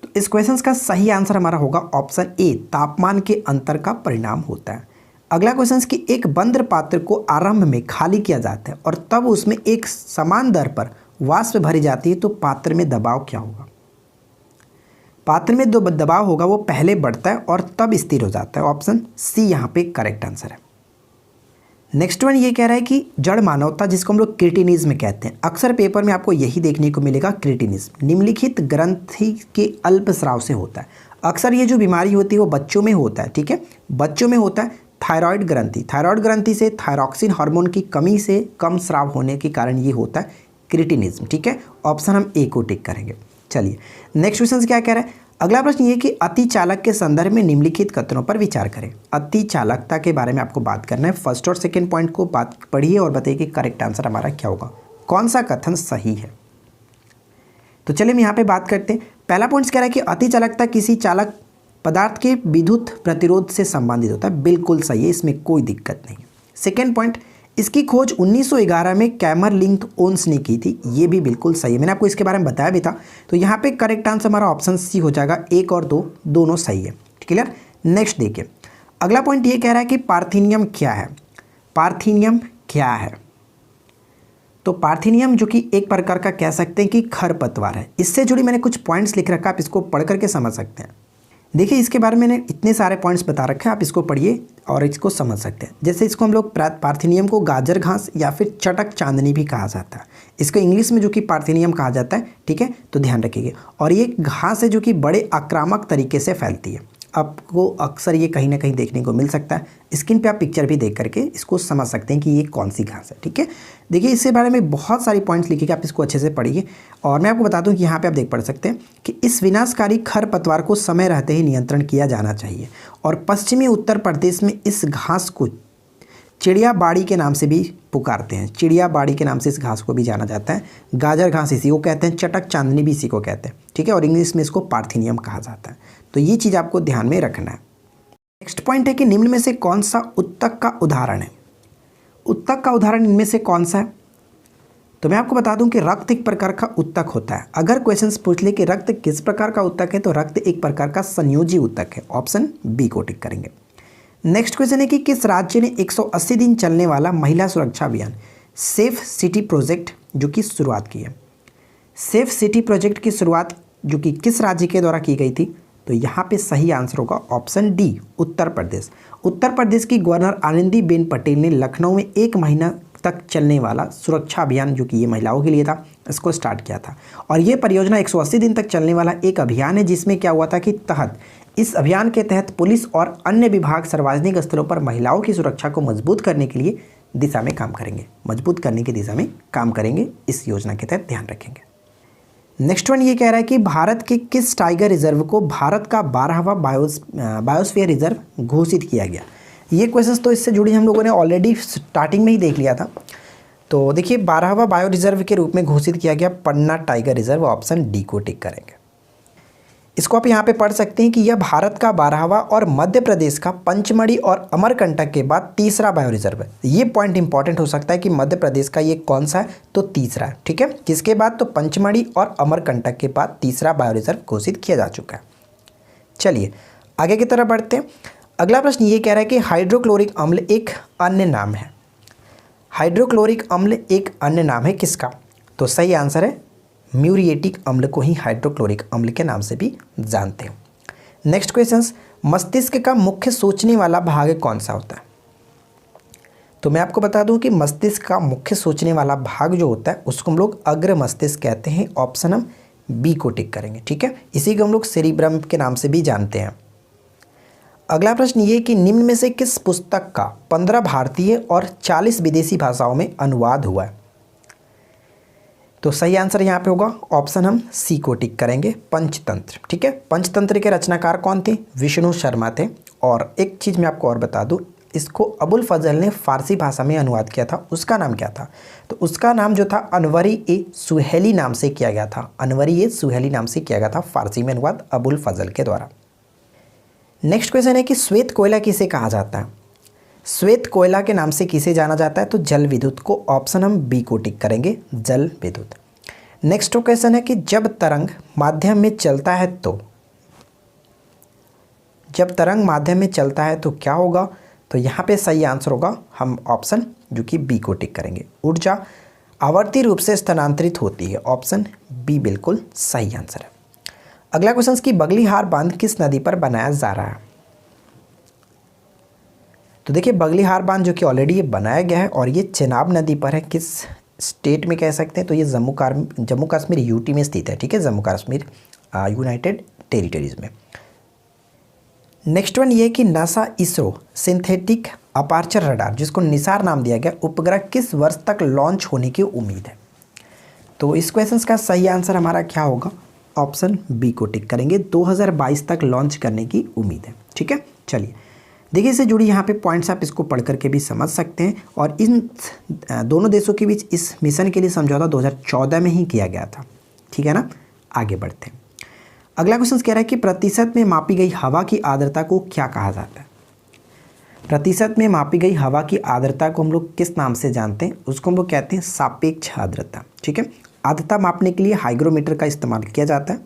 तो इस क्वेश्चन का सही आंसर हमारा होगा ऑप्शन ए, तापमान के अंतर का परिणाम होता है। अगला क्वेश्चन कि एक बंद पात्र को आरंभ में खाली किया जाता है और तब उसमें एक समान दर पर वाष्प भरी जाती है, तो पात्र में दबाव क्या होगा। पात्र में जो दबाव होगा वो पहले बढ़ता है और तब स्थिर हो जाता है, ऑप्शन सी यहाँ पे करेक्ट आंसर है। नेक्स्ट वन ये कह रहा है कि जड़ मानवता, जिसको हम लोग क्रिटिनिज्म कहते हैं, अक्सर पेपर में आपको यही देखने को मिलेगा, क्रिटिनिज्म निम्नलिखित ग्रंथि के अल्पस्राव से होता है। अक्सर ये जो बीमारी होती है वो बच्चों में होता है, ठीक है, बच्चों में होता है। थायराइड ग्रंथि से थायरॉक्सिन हार्मोन की कमी से कम स्राव होने के कारण ये होता है क्रिटिनिज्म, ठीक है, ऑप्शन हम ए को टिक करेंगे। चलिए नेक्स्ट क्वेश्चन क्या कह रहा है, अगला प्रश्न ये कि अति चालक के संदर्भ में निम्नलिखित कथनों पर विचार करें। अति चालकता के बारे में आपको बात करना है, फर्स्ट और सेकंड पॉइंट को बात पढ़िए और बताइए कि करेक्ट आंसर हमारा क्या होगा, कौन सा कथन सही है। तो चलिए हम यहाँ पे बात करते हैं। पहला पॉइंट कह रहा है कि अति चालकता किसी चालक पदार्थ के विद्युत प्रतिरोध से संबंधित होता है, बिल्कुल सही है, इसमें कोई दिक्कत नहीं है। सेकेंड पॉइंट, इसकी खोज 1911 में कैमरलिंक ओन्स ने की थी, ये भी बिल्कुल सही है, मैंने आपको इसके बारे में बताया भी था। तो यहाँ पे करेक्ट आंसर हमारा ऑप्शन सी हो जाएगा, 1 और 2 दोनों सही है, क्लियर। नेक्स्ट देखिए अगला पॉइंट ये कह रहा है कि पार्थिनियम क्या है। पार्थिनियम क्या है, तो पार्थिनियम जो कि एक प्रकार का कह सकते हैं कि खरपतवार है। इससे जुड़ी मैंने कुछ पॉइंट्स लिख रखा, आप इसको पढ़ करके समझ सकते हैं। देखिए इसके बारे में मैंने इतने सारे पॉइंट्स बता रखे हैं, आप इसको पढ़िए और इसको समझ सकते हैं। जैसे इसको हम लोग पार्थिनियम को गाजर घास या फिर चटक चांदनी भी कहा जाता है, इसको इंग्लिश में जो कि पार्थिनियम कहा जाता है, ठीक है, तो ध्यान रखिएगा। और ये घास है जो कि बड़े आक्रामक तरीके से फैलती है, आपको अक्सर ये कहीं ना कहीं देखने को मिल सकता है। स्क्रीन पे आप पिक्चर भी देख करके इसको समझ सकते हैं कि ये कौन सी घास है, ठीक है। देखिए इसके बारे में बहुत सारी पॉइंट्स लिखे, आप इसको अच्छे से पढ़िए। और मैं आपको बता दूं कि यहाँ पे आप देख पढ़ सकते हैं कि इस विनाशकारी खरपतवार को समय रहते ही नियंत्रण किया जाना चाहिए। और पश्चिमी उत्तर प्रदेश में इस घास को चिड़िया बाड़ी के नाम से भी पुकारते हैं, चिड़िया बाड़ी के नाम से इस घास को भी जाना जाता है। गाजर घास इसी को कहते हैं, चटक चांदनी भी इसी को कहते हैं, ठीक है, और इंग्लिश में इसको पार्थिनियम कहा जाता है। तो ये चीज़ आपको ध्यान में रखना है। नेक्स्ट पॉइंट है कि निम्न में से कौन सा उत्तक का उदाहरण है। उत्तक का उदाहरण इनमें से कौन सा है? तो मैं आपको बता दूं कि रक्त एक प्रकार का उत्तक होता है। अगर क्वेश्चंस पूछ ले कि रक्त किस प्रकार का उत्तक है, तो रक्त एक प्रकार का संयोजी उत्तक है। ऑप्शन बी को टिक करेंगे। नेक्स्ट क्वेश्चन है कि किस राज्य ने 180 दिन चलने वाला महिला सुरक्षा अभियान सेफ सिटी प्रोजेक्ट जो कि शुरुआत की है। सेफ सिटी प्रोजेक्ट की शुरुआत जो कि किस राज्य के द्वारा की गई थी? तो यहाँ पे सही आंसर होगा ऑप्शन डी, उत्तर प्रदेश। उत्तर प्रदेश की गवर्नर आनंदीबेन पटेल ने लखनऊ में 1 महीना तक चलने वाला सुरक्षा अभियान जो कि ये महिलाओं के लिए था, इसको स्टार्ट किया था। और ये परियोजना 180 दिन तक चलने वाला एक अभियान है, जिसमें क्या हुआ था कि इस अभियान के तहत पुलिस और अन्य विभाग सार्वजनिक स्थलों पर महिलाओं की सुरक्षा को मजबूत करने के लिए दिशा में काम करेंगे, मजबूत करने की दिशा में काम करेंगे। इस योजना के तहत ध्यान रखेंगे। नेक्स्ट वन ये कह रहा है कि भारत के किस टाइगर रिजर्व को भारत का 12वां बायोस्फीयर रिजर्व घोषित किया गया। ये क्वेश्चंस तो इससे जुड़ी हम लोगों ने ऑलरेडी स्टार्टिंग में ही देख लिया था। तो देखिए 12वां बायो रिजर्व के रूप में घोषित किया गया पन्ना टाइगर रिजर्व। ऑप्शन डी को टिक करेंगे। इसको आप यहाँ पे पढ़ सकते हैं कि यह भारत का 12वां और मध्य प्रदेश का पंचमढ़ी और अमरकंटक के बाद तीसरा बायो रिजर्व है। ये पॉइंट इंपॉर्टेंट हो सकता है कि मध्य प्रदेश का ये कौन सा है, तो तीसरा है। ठीक है, किसके बाद? तो पंचमढ़ी और अमरकंटक के बाद तीसरा बायो रिजर्व घोषित किया जा चुका है। चलिए आगे की तरफ बढ़ते हैं। अगला प्रश्न ये कह रहा है कि हाइड्रोक्लोरिक अम्ल एक अन्य नाम है। हाइड्रोक्लोरिक अम्ल एक अन्य नाम है किसका? तो सही आंसर है म्यूरिएटिक अम्ल को ही हाइड्रोक्लोरिक अम्ल के नाम से भी जानते हैं। नेक्स्ट क्वेश्चन, मस्तिष्क का मुख्य सोचने वाला भाग कौन सा होता है? तो मैं आपको बता दूं कि मस्तिष्क का मुख्य सोचने वाला भाग जो होता है उसको हम लोग अग्र मस्तिष्क कहते हैं। ऑप्शन हम बी को टिक करेंगे। ठीक है, इसी को हम लोग सेरिब्रम के नाम से भी जानते हैं। अगला प्रश्न ये कि निम्न में से किस पुस्तक का 15 भारतीय और 40 विदेशी भाषाओं में अनुवाद हुआ है? तो सही आंसर यहाँ पे होगा ऑप्शन हम सी को टिक करेंगे, पंचतंत्र। ठीक है, पंचतंत्र के रचनाकार कौन थे? विष्णु शर्मा थे। और एक चीज़ मैं आपको और बता दूँ, इसको अबुल फजल ने फारसी भाषा में अनुवाद किया था। उसका नाम क्या था? तो उसका नाम जो था अनवरी ए सुहेली नाम से किया गया था। अनवरी ए सुहेली नाम से किया गया था फारसी में अनुवाद अबुल फजल के द्वारा। नेक्स्ट क्वेश्चन है कि श्वेत कोयला किसे कहा जाता है? श्वेत कोयला के नाम से किसे जाना जाता है? तो जल विद्युत को। ऑप्शन हम बी को टिक करेंगे, जल विद्युत। नेक्स्ट क्वेश्चन है कि जब तरंग माध्यम में चलता है तो क्या होगा? तो यहाँ पे सही आंसर होगा हम ऑप्शन जो कि बी को टिक करेंगे, ऊर्जा आवर्ती रूप से स्थानांतरित होती है। ऑप्शन बी बिल्कुल सही आंसर है। अगला क्वेश्चन कि बगलीहार बांध किस नदी पर बनाया जा रहा है? तो देखिए बगलीहार बांध जो कि ऑलरेडी ये बनाया गया है और ये चेनाब नदी पर है। किस स्टेट में कह सकते हैं? तो ये जम्मू कश्मीर यूटी में स्थित है। ठीक है, जम्मू कश्मीर यूनाइटेड टेरिटरीज में। नेक्स्ट वन ये कि NASA ISRO synthetic aperture radar जिसको निसार नाम दिया गया उपग्रह किस वर्ष तक लॉन्च होने की उम्मीद है? तो इस क्वेश्चन का सही आंसर हमारा क्या होगा? ऑप्शन बी को टिक करेंगे, 2022 तक लॉन्च करने की उम्मीद है। ठीक है, चलिए देखिए इससे जुड़ी यहाँ पे पॉइंट्स आप इसको पढ़ करके भी समझ सकते हैं। और इन दोनों देशों के बीच इस मिशन के लिए समझौता 2014 में ही किया गया था। ठीक है ना, आगे बढ़ते हैं। अगला क्वेश्चन कह रहा है कि प्रतिशत में मापी गई हवा की आर्द्रता को क्या कहा जाता है? प्रतिशत में मापी गई हवा की आर्द्रता को हम लोग किस नाम से जानते हैं? उसको हम लोग कहते हैं सापेक्ष आर्द्रता। ठीक है, आर्द्रता मापने के लिए हाइग्रोमीटर का इस्तेमाल किया जाता है।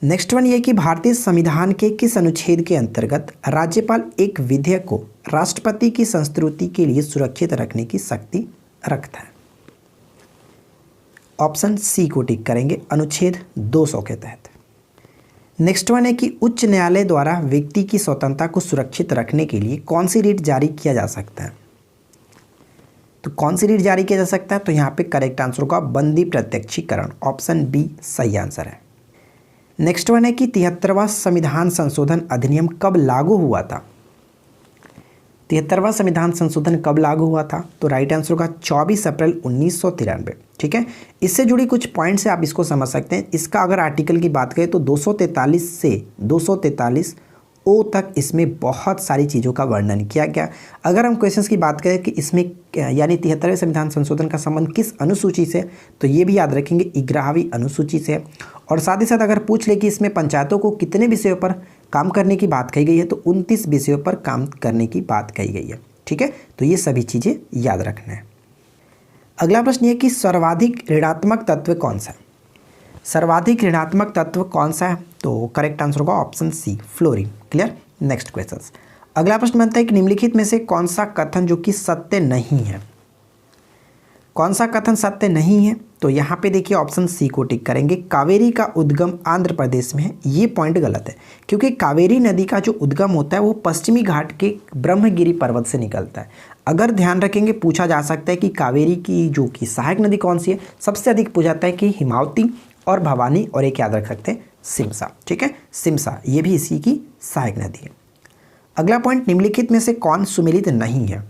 नेक्स्ट वन ये कि भारतीय संविधान के किस अनुच्छेद के अंतर्गत राज्यपाल एक विधेयक को राष्ट्रपति की संस्तुति के लिए सुरक्षित रखने की शक्ति रखता है? ऑप्शन सी को टिक करेंगे, अनुच्छेद 200 के तहत। नेक्स्ट वन है कि उच्च न्यायालय द्वारा व्यक्ति की स्वतंत्रता को सुरक्षित रखने के लिए कौन सी रीट जारी किया जा सकता है? तो कौन सी रीट जारी किया जा सकता है? तो यहाँ पे करेक्ट आंसर होगा बंदी प्रत्यक्षीकरण। ऑप्शन बी सही आंसर है। नेक्स्ट वन है कि 73वां संविधान संशोधन अधिनियम कब लागू हुआ था? 73वां संविधान संशोधन कब लागू हुआ था? तो राइट आंसर होगा 24 अप्रैल 1993। ठीक है, इससे जुड़ी कुछ पॉइंट्स है, आप इसको समझ सकते हैं। इसका अगर आर्टिकल की बात करें तो 243 से 243 ओ तक इसमें बहुत सारी चीज़ों का वर्णन किया गया। अगर हम क्वेश्चंस की बात करें कि इसमें यानी 73वें संविधान संशोधन का संबंध किस अनुसूची से, तो ये भी याद रखेंगे 11वीं अनुसूची से। और साथ ही साथ अगर पूछ ले कि इसमें पंचायतों को कितने विषयों पर काम करने की बात कही गई है, तो 29 विषयों पर काम करने की बात कही गई है। ठीक है, तो ये सभी चीज़ें याद रखना है। अगला प्रश्न ये कि सर्वाधिक ऋणात्मक तत्व कौन सा है? सर्वाधिक ऋणात्मक तत्व कौन सा है? तो करेक्ट आंसर होगा option C, fluorine. Clear. Next question. अगला प्रश्न बनता है कि निम्नलिखित में से कौन सा कथन जो कि सत्य नहीं है? कौन सा कथन सत्य नहीं है? तो यहाँ पे देखिए ऑप्शन सी को टिक करेंगे, कावेरी का उद्गम आंध्र प्रदेश में है। ये पॉइंट गलत है, क्योंकि कावेरी नदी का जो उद्गम होता है वो पश्चिमी घाट के ब्रह्मगिरी पर्वत से निकलता है। अगर ध्यान रखेंगे, पूछा जा सकता है कि कावेरी की जो कि सहायक नदी कौन सी है, सबसे अधिक पूछा जाता है कि हिमावती और भवानी, और एक याद रख सकते हैं सिमसा। ठीक है, सिमसा ये भी इसी की सहायक नदी है। अगला पॉइंट, निम्नलिखित में से कौन सुमेलित नहीं है?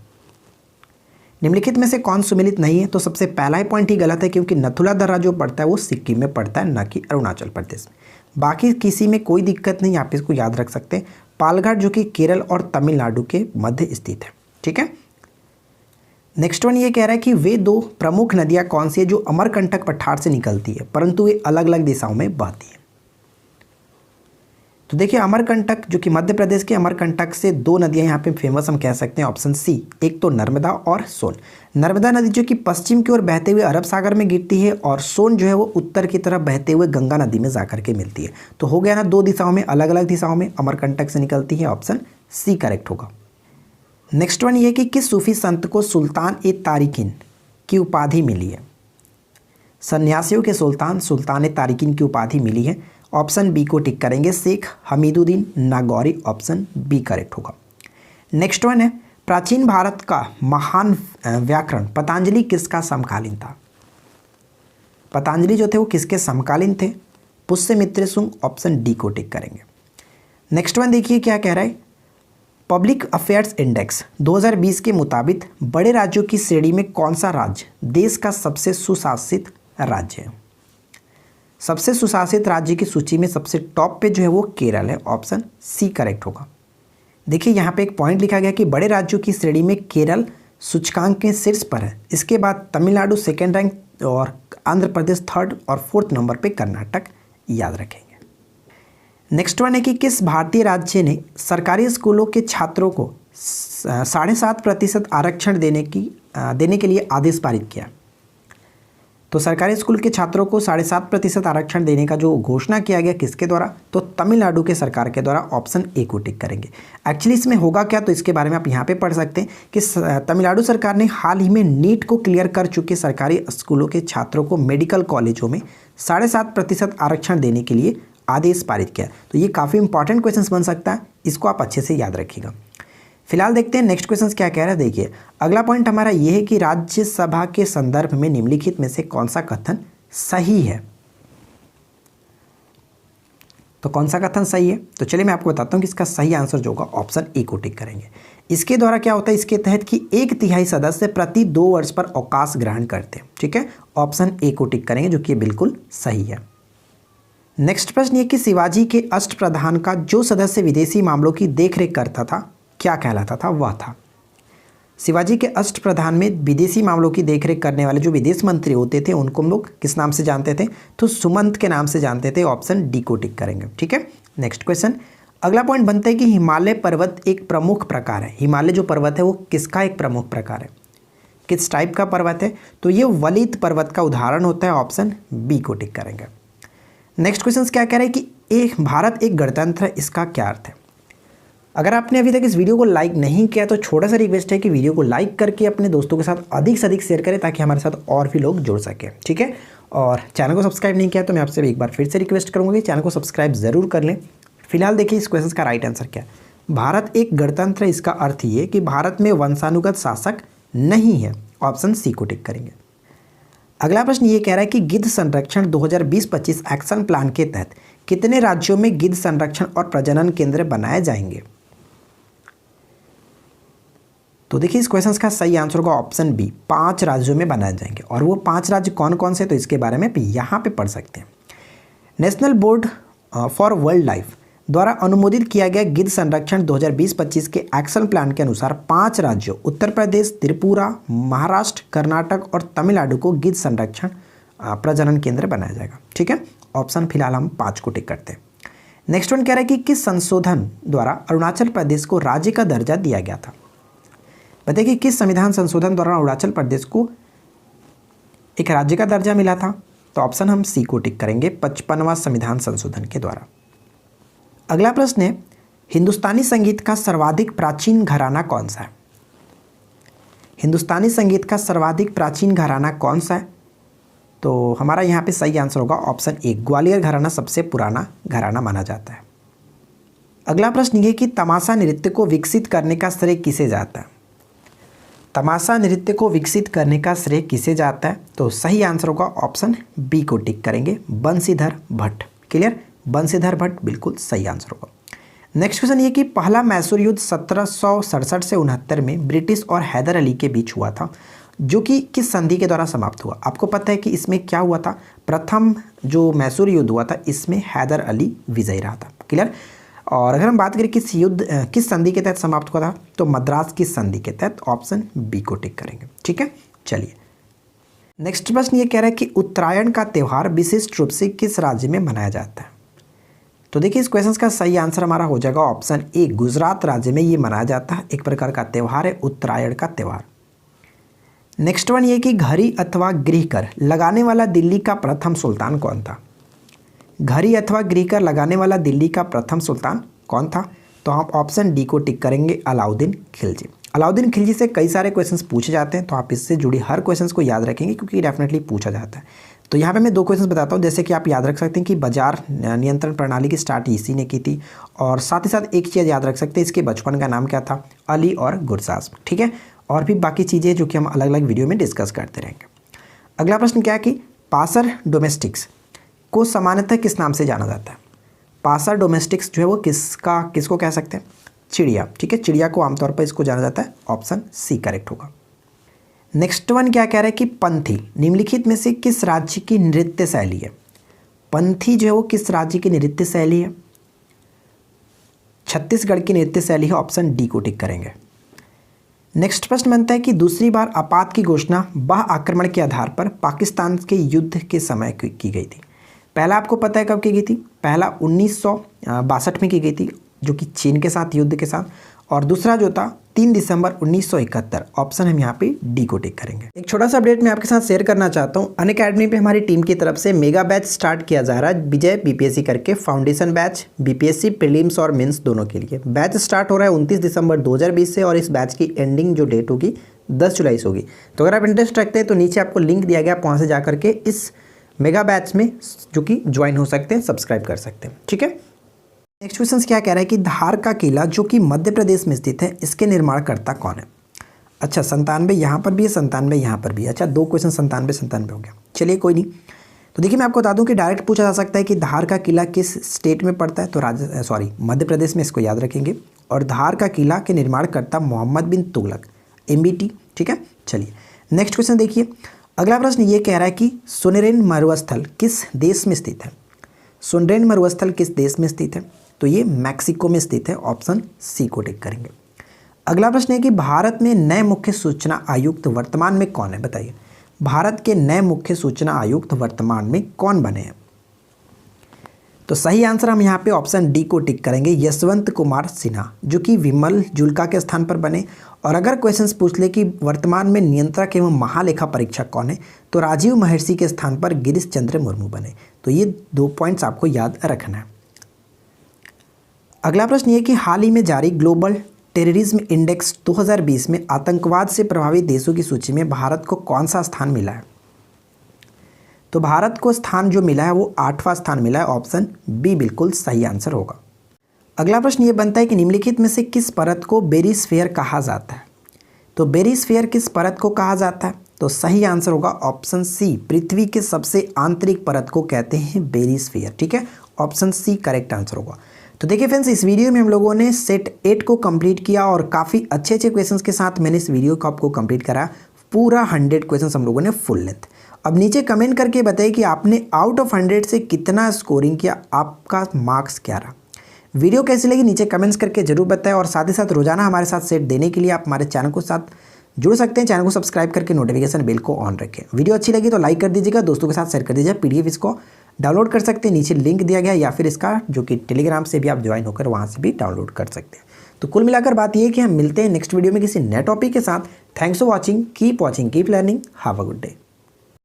निम्नलिखित में से कौन सुमेलित नहीं है? तो सबसे पहला ही पॉइंट ही गलत है, क्योंकि नथुला दर्रा जो पड़ता है वो सिक्किम में पड़ता है, न कि अरुणाचल प्रदेश में। बाकी किसी में कोई दिक्कत नहीं, आप इसको याद रख सकते हैं। पालघाट जो कि केरल और तमिलनाडु के मध्य स्थित है। ठीक है। नेक्स्ट वन ये कह रहा है कि वे दो प्रमुख नदियां कौन सी है जो अमरकंटक पठार से निकलती है परंतु वे अलग अलग दिशाओं में बहती है? तो देखिए अमरकंटक जो कि मध्य प्रदेश के अमरकंटक से दो नदियां यहाँ पे फेमस हम कह सकते हैं, ऑप्शन सी, एक तो नर्मदा और सोन। नर्मदा नदी जो कि पश्चिम की ओर बहते हुए अरब सागर में गिरती है, और सोन जो है वो उत्तर की तरफ बहते हुए गंगा नदी में जाकर के मिलती है। तो हो गया ना, दो दिशाओं में, अलग अलग दिशाओं में अमरकंटक से निकलती है, ऑप्शन सी करेक्ट होगा। नेक्स्ट वन ये कि किस सूफी संत को सुल्तान ए तारिकिन की उपाधि मिली है? सन्यासियों के सुल्तान, सुल्तान ए तारिकिन की उपाधि मिली है। ऑप्शन बी को टिक करेंगे, Sheikh Hamiduddin Nagauri, option B correct होगा। नेक्स्ट वन है, प्राचीन भारत का महान व्याकरण पतंजलि किसका समकालीन था? पतंजलि जो थे वो किसके समकालीन थे? पुष्यमित्र सुंग, ऑप्शन डी को टिक करेंगे। नेक्स्ट वन देखिए क्या कह रहा है, पब्लिक अफेयर्स इंडेक्स 2020 के मुताबिक बड़े राज्यों की श्रेणी में कौन सा राज्य देश का सबसे सुशासित राज्य है? सबसे सुशासित राज्य की सूची में सबसे टॉप पे जो है वो केरल है, ऑप्शन सी करेक्ट होगा। देखिए यहाँ पे एक पॉइंट लिखा गया कि बड़े राज्यों की श्रेणी में केरल सूचकांक के शीर्ष पर है, इसके बाद तमिलनाडु सेकेंड रैंक और आंध्र प्रदेश थर्ड और फोर्थ नंबर पे कर्नाटक, याद रखेंगे। नेक्स्ट वन है कि किस भारतीय राज्य ने सरकारी स्कूलों के छात्रों को 7.5% आरक्षण देने के लिए आदेश पारित किया? तो सरकारी स्कूल के छात्रों को 7.5% आरक्षण देने का जो घोषणा किया गया किसके द्वारा? तो तमिलनाडु के सरकार के द्वारा, ऑप्शन ए को टिक करेंगे। एक्चुअली इसमें होगा क्या, तो इसके बारे में आप यहाँ पे पढ़ सकते हैं कि तमिलनाडु सरकार ने हाल ही में नीट को क्लियर कर चुके सरकारी स्कूलों के छात्रों को मेडिकल कॉलेजों में 7.5% आरक्षण देने के लिए आदेश पारित किया। तो ये काफ़ी इंपॉर्टेंट क्वेश्चंस बन सकता है, इसको आप अच्छे से याद रखिएगा। फिलहाल देखते हैं नेक्स्ट क्वेश्चन क्या कह रहा है। देखिए अगला पॉइंट हमारा ये है कि राज्यसभा के संदर्भ में निम्नलिखित में से कौन सा कथन सही है? तो कौन सा कथन सही है? तो चलिए मैं आपको बताता हूँ कि इसका सही आंसर जो होगा ऑप्शन ए को टिक करेंगे। इसके द्वारा क्या होता है, इसके तहत कि 1/3 सदस्य प्रति 2 वर्ष पर अवकाश ग्रहण करते हैं। ठीक है, ऑप्शन ए को टिक करेंगे, जो कि बिल्कुल सही है। नेक्स्ट प्रश्न ये कि शिवाजी के अष्टप्रधान का जो सदस्य विदेशी मामलों की देखरेख करता था क्या कहलाता था? वह था, शिवाजी के अष्टप्रधान में विदेशी मामलों की देखरेख करने वाले जो विदेश मंत्री होते थे उनको हम लोग किस नाम से जानते थे? तो सुमंत के नाम से जानते थे, ऑप्शन डी को टिक करेंगे। ठीक है, नेक्स्ट क्वेश्चन अगला पॉइंट बनता है कि हिमालय पर्वत एक प्रमुख प्रकार है। हिमालय जो पर्वत है वो किसका एक प्रमुख प्रकार है? किस टाइप का पर्वत है? तो ये वलित पर्वत का उदाहरण होता है, ऑप्शन बी को टिक करेंगे। नेक्स्ट क्वेश्चन क्या कह रहा है कि भारत एक गणतंत्र है, इसका क्या अर्थ है? अगर आपने अभी तक इस वीडियो को लाइक नहीं किया तो छोटा सा रिक्वेस्ट है कि वीडियो को लाइक करके अपने दोस्तों के साथ अधिक से अधिक शेयर करें ताकि हमारे साथ और भी लोग जुड़ सकें। ठीक है, और चैनल को सब्सक्राइब नहीं किया तो मैं आपसे एक बार फिर से रिक्वेस्ट करूँगा कि चैनल को सब्सक्राइब ज़रूर कर लें। फिलहाल देखिए इस क्वेश्चन का राइट आंसर क्या है। भारत एक गणतंत्र है, इसका अर्थ ये कि भारत में वंशानुगत शासक नहीं है, ऑप्शन सी को टिक करेंगे। अगला प्रश्न ये कह रहा है कि गिद्ध संरक्षण 2020-25 एक्शन प्लान के तहत कितने राज्यों में गिद्ध संरक्षण और प्रजनन केंद्र बनाए जाएंगे? तो देखिए इस क्वेश्चन का सही आंसर होगा ऑप्शन बी, 5 राज्यों में बनाए जाएंगे। और वो 5 राज्य कौन कौन से, तो इसके बारे में यहाँ पे पढ़ सकते हैं। National board for wild life द्वारा अनुमोदित किया गया गिद्ध संरक्षण 2020-25 के एक्शन प्लान के अनुसार 5 राज्यों उत्तर प्रदेश, त्रिपुरा, महाराष्ट्र, कर्नाटक और तमिलनाडु को गिद्ध संरक्षण प्रजनन केंद्र बनाया जाएगा। ठीक है, ऑप्शन फिलहाल हम 5 को टिक करते हैं। नेक्स्ट वन कह रहा है कि किस संशोधन द्वारा अरुणाचल प्रदेश को राज्य का दर्जा दिया गया था। बताइए कि किस संविधान संशोधन द्वारा अरुणाचल प्रदेश को एक राज्य का दर्जा मिला था। तो ऑप्शन हम सी को टिक करेंगे, 55वां संविधान संशोधन के द्वारा। अगला प्रश्न है, हिंदुस्तानी संगीत का सर्वाधिक प्राचीन घराना कौन सा है। हिंदुस्तानी संगीत का सर्वाधिक प्राचीन घराना कौन सा है। तो हमारा यहाँ पे सही आंसर होगा ऑप्शन ए, ग्वालियर घराना सबसे पुराना घराना माना जाता है। अगला प्रश्न ये कि तमाशा नृत्य को विकसित करने का श्रेय किसे जाता है। तमाशा नृत्य को विकसित करने का श्रेय किसे जाता है। तो सही आंसर होगा ऑप्शन बी को टिक करेंगे, बंशीधर भट्ट। क्लियर, बंशीधर भट्ट बिल्कुल सही आंसर होगा। नेक्स्ट क्वेश्चन ये कि पहला मैसूर युद्ध 1767 से 69 में ब्रिटिश और हैदर अली के बीच हुआ था, जो कि किस संधि के द्वारा समाप्त हुआ। आपको पता है कि इसमें क्या हुआ था, प्रथम जो मैसूर युद्ध हुआ था इसमें हैदर अली विजयी रहा था। क्लियर, और अगर हम बात करें किस संधि के तहत समाप्त हुआ था, तो मद्रास की संधि के तहत, ऑप्शन बी को टिक करेंगे। ठीक है, चलिए नेक्स्ट प्रश्न ये कह रहा है कि उत्तरायण का त्यौहार विशिष्ट रूप से किस राज्य में मनाया जाता है। तो देखिए इस क्वेश्चन का सही आंसर हमारा हो जाएगा ऑप्शन ए, गुजरात राज्य में ये मनाया जाता है। एक प्रकार का त्यौहार है उत्तरायण का त्यौहार। नेक्स्ट वन ये कि घड़ी अथवा गृहकर लगाने वाला दिल्ली का प्रथम सुल्तान कौन था। घड़ी अथवा गृहकर लगाने वाला दिल्ली का प्रथम सुल्तान कौन था। तो हम ऑप्शन डी को टिक करेंगे, अलाउद्दीन खिलजी। अलाउद्दीन खिलजी से कई सारे क्वेश्चंस पूछे जाते हैं, तो आप इससे जुड़ी हर क्वेश्चंस को याद रखेंगे क्योंकि डेफिनेटली पूछा जाता है। तो यहाँ पे मैं 2 क्वेश्चंस बताता हूँ, जैसे कि आप याद रख सकते हैं कि बाजार नियंत्रण प्रणाली की स्टार्ट इसी ने की थी, और साथ ही साथ एक चीज़ याद रख सकते हैं, इसके बचपन का नाम क्या था, अली और गुरसाज। ठीक है, और भी बाकी चीज़ें जो कि हम अलग अलग वीडियो में डिस्कस करते रहेंगे। अगला प्रश्न क्या है कि पासर डोमेस्टिक्स को सामान्यतः किस नाम से जाना जाता है। पासर डोमेस्टिक्स जो है वो किसको कह सकते हैं, चिड़िया। ठीक है, चिड़िया को आमतौर पर इसको जाना जाता है, ऑप्शन सी करेक्ट होगा। नेक्स्ट वन क्या कह रहा है कि पंथी निम्नलिखित में से किस राज्य की नृत्य शैली है। पंथी जो है वो किस राज्य की नृत्य शैली है। छत्तीसगढ़ की नृत्य शैली है, ऑप्शन डी को टिक करेंगे। नेक्स्ट प्रश्न बनता है कि दूसरी बार आपात की घोषणा बाह आक्रमण के आधार पर पाकिस्तान के युद्ध के समय की गई थी। पहला आपको पता है कब की गई थी, पहला 1962 में की गई थी जो कि चीन के साथ युद्ध के साथ, और दूसरा जो था 3 दिसंबर 1971। ऑप्शन हम यहाँ पे डी को टिक करेंगे। एक छोटा सा अपडेट मैं आपके साथ शेयर करना चाहता हूँ। अनअकैडमी पे हमारी टीम की तरफ से मेगा बैच स्टार्ट किया जा रहा है, विजय बीपीएससी करके फाउंडेशन बैच, बीपीएससी प्रीलिम्स और मेंस दोनों के लिए। बैच स्टार्ट हो रहा है 29 दिसंबर 2020 से, और इस बैच की एंडिंग जो डेट होगी 10 जुलाई से होगी। तो अगर आप इंटरेस्ट रखते हैं तो नीचे आपको लिंक दिया गया, वहाँ से जा करके इस मेगा बैच में जो कि ज्वाइन हो सकते हैं, सब्सक्राइब कर सकते हैं। ठीक है, नेक्स्ट क्वेश्चन क्या कह रहा है कि धार का किला जो कि मध्य प्रदेश में स्थित है, इसके निर्माणकर्ता कौन है। अच्छा, 97 यहाँ पर भी है, 97 यहाँ पर भी है। अच्छा, 2 क्वेश्चन 97 हो गया। चलिए कोई नहीं। तो देखिए मैं आपको बता दूं कि डायरेक्ट पूछा जा सकता है कि धार का किला किस स्टेट में पड़ता है, तो मध्य प्रदेश में, इसको याद रखेंगे। और धार का किला के निर्माणकर्ता मोहम्मद बिन तुगलक, MBT। ठीक है, चलिए नेक्स्ट क्वेश्चन देखिए। अगला प्रश्न ये कह रहा है कि सुनरेन मरुस्थल किस देश में स्थित है। सुनरेन मरुस्थल किस देश में स्थित है, तो ये मैक्सिको में स्थित है, ऑप्शन सी को टिक करेंगे। अगला प्रश्न है कि भारत में नए मुख्य सूचना आयुक्त वर्तमान में कौन है, बताइए। भारत के नए मुख्य सूचना आयुक्त वर्तमान में कौन बने हैं। तो सही आंसर हम यहाँ पे ऑप्शन डी को टिक करेंगे, यशवंत कुमार सिन्हा, जो कि विमल जुल्का के स्थान पर बने। और अगर क्वेश्चंस पूछ ले कि वर्तमान में नियंत्रक एवं महालेखा परीक्षक कौन है, तो राजीव महर्षि के स्थान पर गिरीश चंद्र मुर्मू बने। तो ये 2 पॉइंट्स आपको याद रखना है। अगला प्रश्न ये कि हाल ही में जारी ग्लोबल टेररिज्म इंडेक्स 2020 में आतंकवाद से प्रभावित देशों की सूची में भारत को कौन सा स्थान मिला है। तो भारत को स्थान जो मिला है वो 8वां स्थान मिला है, ऑप्शन बी बिल्कुल सही आंसर होगा। अगला प्रश्न ये बनता है कि निम्नलिखित में से किस परत को बेरिस्फीयर कहा जाता है। तो बेरिस्फीयर किस परत को कहा जाता है, तो सही आंसर होगा ऑप्शन सी, पृथ्वी के सबसे आंतरिक परत को कहते हैं बेरिस्फीयर। ठीक है, ऑप्शन सी करेक्ट आंसर होगा। तो देखिए फ्रेंड्स, इस वीडियो में हम लोगों ने सेट 8 को कंप्लीट किया और काफ़ी अच्छे क्वेश्चंस के साथ मैंने इस वीडियो को आपको कंप्लीट करा। पूरा 100 क्वेश्चंस हम लोगों ने फुल लेंथ। अब नीचे कमेंट करके बताइए कि आपने आउट ऑफ 100 से कितना स्कोरिंग किया, आपका मार्क्स क्या रहा। वीडियो कैसी लगी नीचे कमेंट्स करके जरूर बताएं, और साथ ही साथ रोजाना हमारे साथ सेट देने के लिए आप हमारे चैनल को साथ जुड़ सकते हैं। चैनल को सब्सक्राइब करके नोटिफिकेशन बेल को ऑन रखें। वीडियो अच्छी लगी तो लाइक कर दीजिएगा, दोस्तों के साथ शेयर कर दीजिए, PDF इसको डाउनलोड कर सकते हैं, नीचे लिंक दिया गया है, या फिर इसका जो कि टेलीग्राम से भी आप ज्वाइन होकर वहाँ से भी डाउनलोड कर सकते हैं। तो कुल मिलाकर बात यह है कि हम मिलते हैं नेक्स्ट वीडियो में किसी नए टॉपिक के साथ। Thanks for watching, keep learning, have a good day.